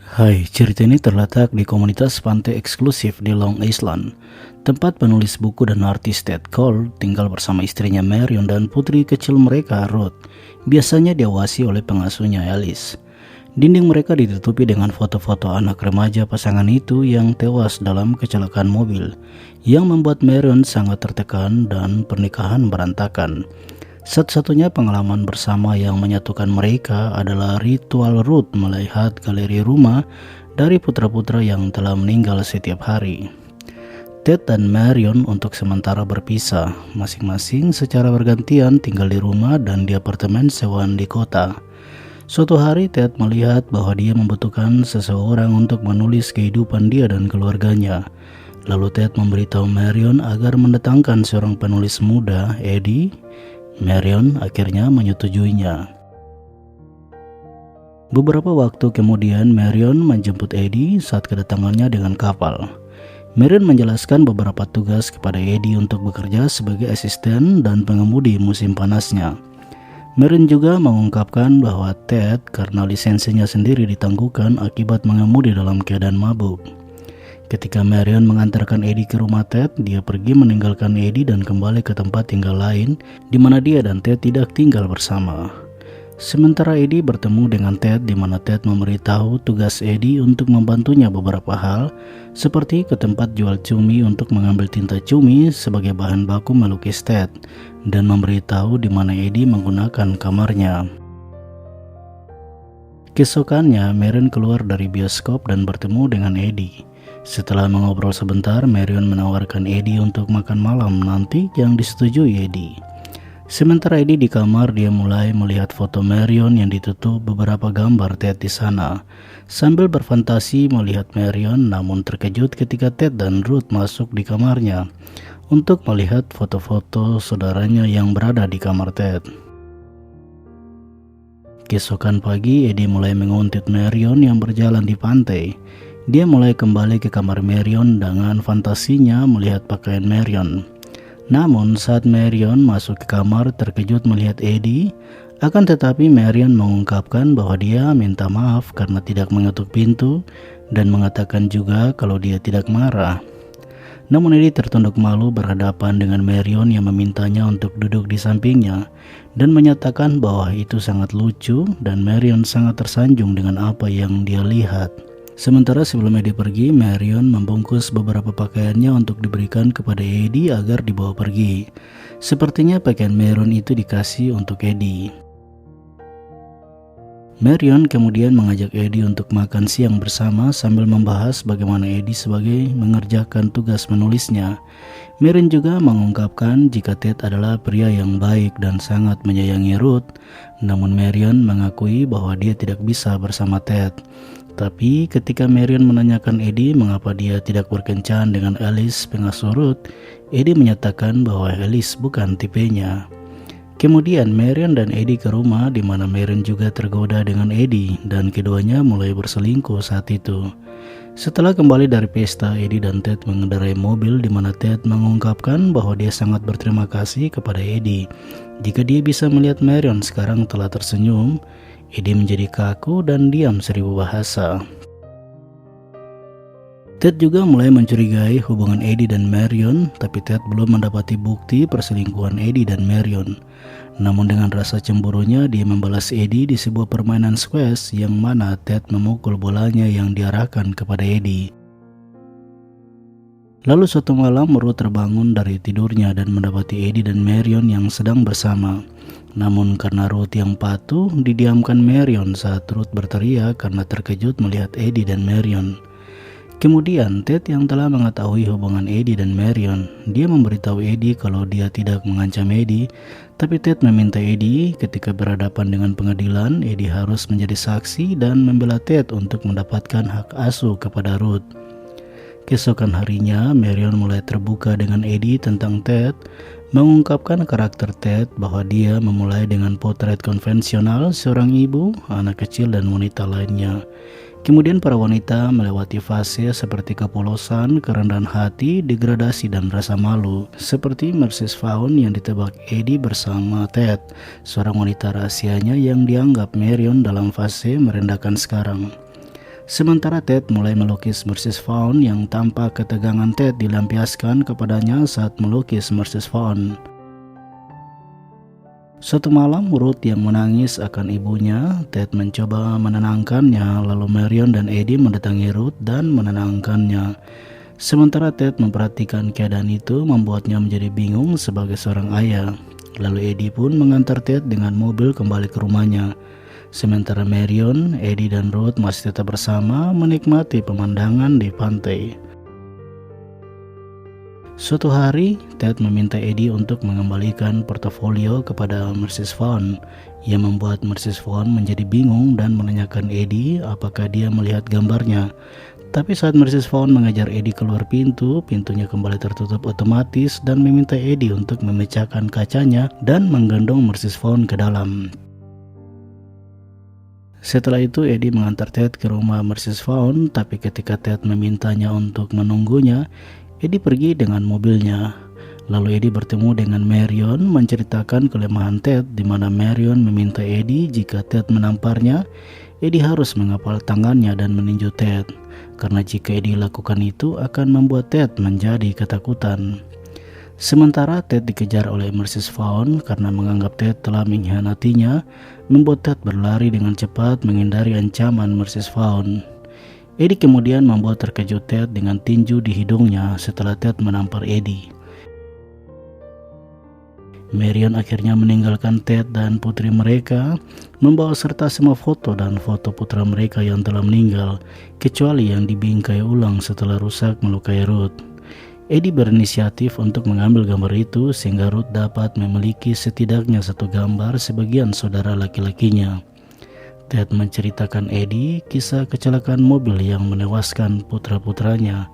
Hai, cerita ini terletak di komunitas pantai eksklusif di Long Island, tempat penulis buku dan artis Ted Cole tinggal bersama istrinya Marion dan putri kecil mereka, Ruth. Biasanya diawasi oleh pengasuhnya, Alice. Dinding mereka ditutupi dengan foto-foto anak remaja pasangan itu yang tewas dalam kecelakaan mobil, yang membuat Marion sangat tertekan dan pernikahan berantakan. Satu-satunya pengalaman bersama yang menyatukan mereka adalah ritual Ruth melihat galeri rumah dari putra-putra yang telah meninggal setiap hari. Ted dan Marion untuk sementara berpisah, masing-masing secara bergantian tinggal di rumah dan di apartemen sewaan di kota. Suatu hari Ted melihat bahwa dia membutuhkan seseorang untuk menulis kehidupan dia dan keluarganya. Lalu Ted memberitahu Marion agar mendatangkan seorang penulis muda, Eddie. Marion akhirnya menyetujuinya. Beberapa waktu kemudian Marion menjemput Eddie saat kedatangannya dengan kapal. Marion menjelaskan beberapa tugas kepada Eddie untuk bekerja sebagai asisten dan pengemudi musim panasnya. Marion juga mengungkapkan bahwa Ted karena lisensinya sendiri ditangguhkan akibat mengemudi dalam keadaan mabuk. Ketika Marion mengantarkan Eddie ke rumah Ted, dia pergi meninggalkan Eddie dan kembali ke tempat tinggal lain di mana dia dan Ted tidak tinggal bersama. Sementara Eddie bertemu dengan Ted di mana Ted memberitahu tugas Eddie untuk membantunya beberapa hal, seperti ke tempat jual cumi untuk mengambil tinta cumi sebagai bahan baku melukis Ted, dan memberitahu di mana Eddie menggunakan kamarnya. Keesokannya, Marion keluar dari bioskop dan bertemu dengan Eddie. Setelah mengobrol sebentar, Marion menawarkan Eddie untuk makan malam nanti yang disetujui Eddie. Sementara Eddie di kamar, dia mulai melihat foto Marion yang ditutup beberapa gambar Ted di sana. Sambil berfantasi melihat Marion, namun terkejut ketika Ted dan Ruth masuk di kamarnya untuk melihat foto-foto saudaranya yang berada di kamar Ted. Keesokan pagi, Eddie mulai menguntit Marion yang berjalan di pantai. Dia mulai kembali ke kamar Marion dengan fantasinya melihat pakaian Marion. Namun saat Marion masuk ke kamar terkejut melihat Eddie, akan tetapi Marion mengungkapkan bahwa dia minta maaf karena tidak mengetuk pintu dan mengatakan juga kalau dia tidak marah. Namun Eddie tertunduk malu berhadapan dengan Marion yang memintanya untuk duduk di sampingnya dan menyatakan bahwa itu sangat lucu dan Marion sangat tersanjung dengan apa yang dia lihat. Sementara sebelum Eddie pergi, Marion membungkus beberapa pakaiannya untuk diberikan kepada Eddie agar dibawa pergi. Sepertinya pakaian Marion itu dikasih untuk Eddie. Marion kemudian mengajak Eddie untuk makan siang bersama sambil membahas bagaimana Eddie sebagai mengerjakan tugas menulisnya. Marion juga mengungkapkan jika Ted adalah pria yang baik dan sangat menyayangi Ruth, namun Marion mengakui bahwa dia tidak bisa bersama Ted. Tapi ketika Marion menanyakan Eddie mengapa dia tidak berkencan dengan Alice, pengasuh Ruth, Eddie menyatakan bahwa Alice bukan tipenya. Kemudian Marion dan Eddie ke rumah di mana Marion juga tergoda dengan Eddie dan keduanya mulai berselingkuh saat itu. Setelah kembali dari pesta, Eddie dan Ted mengendarai mobil di mana Ted mengungkapkan bahwa dia sangat berterima kasih kepada Eddie jika dia bisa melihat Marion sekarang telah tersenyum. Eddie menjadi kaku dan diam 1000 bahasa. Ted juga mulai mencurigai hubungan Eddie dan Marion, tapi Ted belum mendapati bukti perselingkuhan Eddie dan Marion. Namun dengan rasa cemburunya, dia membalas Eddie di sebuah permainan squash yang mana Ted memukul bolanya yang diarahkan kepada Eddie. Lalu suatu malam Ruth terbangun dari tidurnya dan mendapati Eddie dan Marion yang sedang bersama. Namun karena Ruth yang patuh, didiamkan Marion saat Ruth berteriak karena terkejut melihat Eddie dan Marion. Kemudian Ted yang telah mengetahui hubungan Eddie dan Marion, dia memberitahu Eddie kalau dia tidak mengancam Eddie, tapi Ted meminta Eddie ketika berhadapan dengan pengadilan, Eddie harus menjadi saksi dan membela Ted untuk mendapatkan hak asuh kepada Ruth. Keesokan harinya, Marion mulai terbuka dengan Eddie tentang Ted, mengungkapkan karakter Ted bahwa dia memulai dengan potret konvensional seorang ibu, anak kecil dan wanita lainnya. Kemudian para wanita melewati fase seperti kepolosan, kerendahan hati, degradasi dan rasa malu, seperti Mrs. Vaughn yang ditebak Eddie bersama Ted, seorang wanita rahasianya yang dianggap Marion dalam fase merendahkan sekarang. Sementara Ted mulai melukis Mrs. Vaughn yang tanpa ketegangan Ted dilampiaskan kepadanya saat melukis Mrs. Vaughn. Suatu malam, Ruth yang menangis akan ibunya, Ted mencoba menenangkannya, lalu Marion dan Eddie mendatangi Ruth dan menenangkannya. Sementara Ted memperhatikan keadaan itu membuatnya menjadi bingung sebagai seorang ayah. Lalu Eddie pun mengantar Ted dengan mobil kembali ke rumahnya. Sementara Marion, Eddie dan Ruth masih tetap bersama menikmati pemandangan di pantai. Suatu hari, Ted meminta Eddie untuk mengembalikan portofolio kepada Mrs. Vaughn. Ia membuat Mrs. Vaughn menjadi bingung dan menanyakan Eddie apakah dia melihat gambarnya. Tapi saat Mrs. Vaughn mengejar Eddie keluar pintu, pintunya kembali tertutup otomatis dan meminta Eddie untuk memecahkan kacanya dan menggendong Mrs. Vaughn ke dalam. Setelah itu Eddie mengantar Ted ke rumah Mrs. Vaughn, tapi ketika Ted memintanya untuk menunggunya, Eddie pergi dengan mobilnya. Lalu Eddie bertemu dengan Marion menceritakan kelemahan Ted, di mana Marion meminta Eddie jika Ted menamparnya, Eddie harus mengepal tangannya dan meninju Ted, karena jika Eddie lakukan itu akan membuat Ted menjadi ketakutan. Sementara Ted dikejar oleh Mrs. Vaughn karena menganggap Ted telah mengkhianatinya, membuat Ted berlari dengan cepat menghindari ancaman Mrs. Vaughn. Eddie kemudian membuat terkejut Ted dengan tinju di hidungnya setelah Ted menampar Eddie. Marion akhirnya meninggalkan Ted dan putri mereka, membawa serta semua foto dan foto putra mereka yang telah meninggal, kecuali yang dibingkai ulang setelah rusak melukai Ruth. Eddie berinisiatif untuk mengambil gambar itu sehingga Ruth dapat memiliki setidaknya satu gambar sebagian saudara laki-lakinya. Ted menceritakan Eddie kisah kecelakaan mobil yang menewaskan putra-putranya.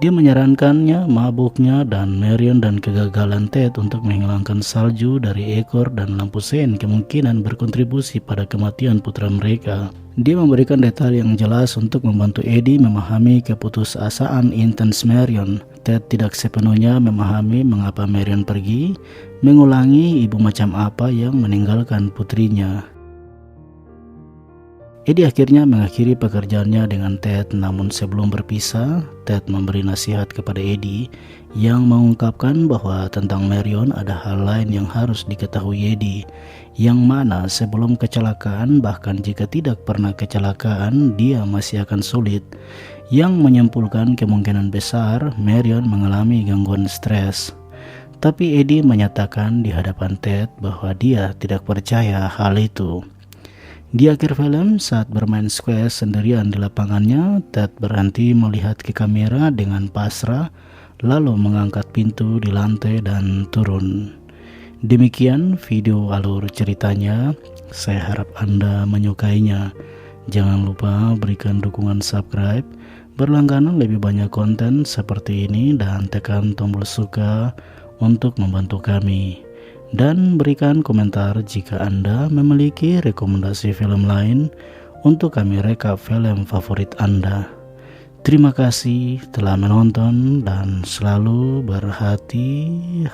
Dia menyarankannya, mabuknya, dan Marion dan kegagalan Ted untuk menghilangkan salju dari ekor dan lampu sein kemungkinan berkontribusi pada kematian putra mereka. Dia memberikan detail yang jelas untuk membantu Eddie memahami keputusasaan intens Marion. Ted tidak sepenuhnya memahami mengapa Marion pergi, mengulangi ibu macam apa yang meninggalkan putrinya. Eddie akhirnya mengakhiri pekerjaannya dengan Ted, namun sebelum berpisah, Ted memberi nasihat kepada Eddie yang mengungkapkan bahwa tentang Marion ada hal lain yang harus diketahui Eddie, yang mana sebelum kecelakaan bahkan jika tidak pernah kecelakaan dia masih akan sulit, yang menyimpulkan kemungkinan besar Marion mengalami gangguan stres. Tapi Eddie menyatakan di hadapan Ted bahwa dia tidak percaya hal itu. Di akhir film, saat bermain squash sendirian di lapangannya, Ted berhenti melihat ke kamera dengan pasrah, lalu mengangkat pintu di lantai dan turun. Demikian video alur ceritanya, saya harap Anda menyukainya. Jangan lupa berikan dukungan subscribe, berlangganan lebih banyak konten seperti ini, dan tekan tombol suka untuk membantu kami. Dan berikan komentar jika Anda memiliki rekomendasi film lain untuk kami rekap film favorit Anda. Terima kasih telah menonton dan selalu berhati-hati.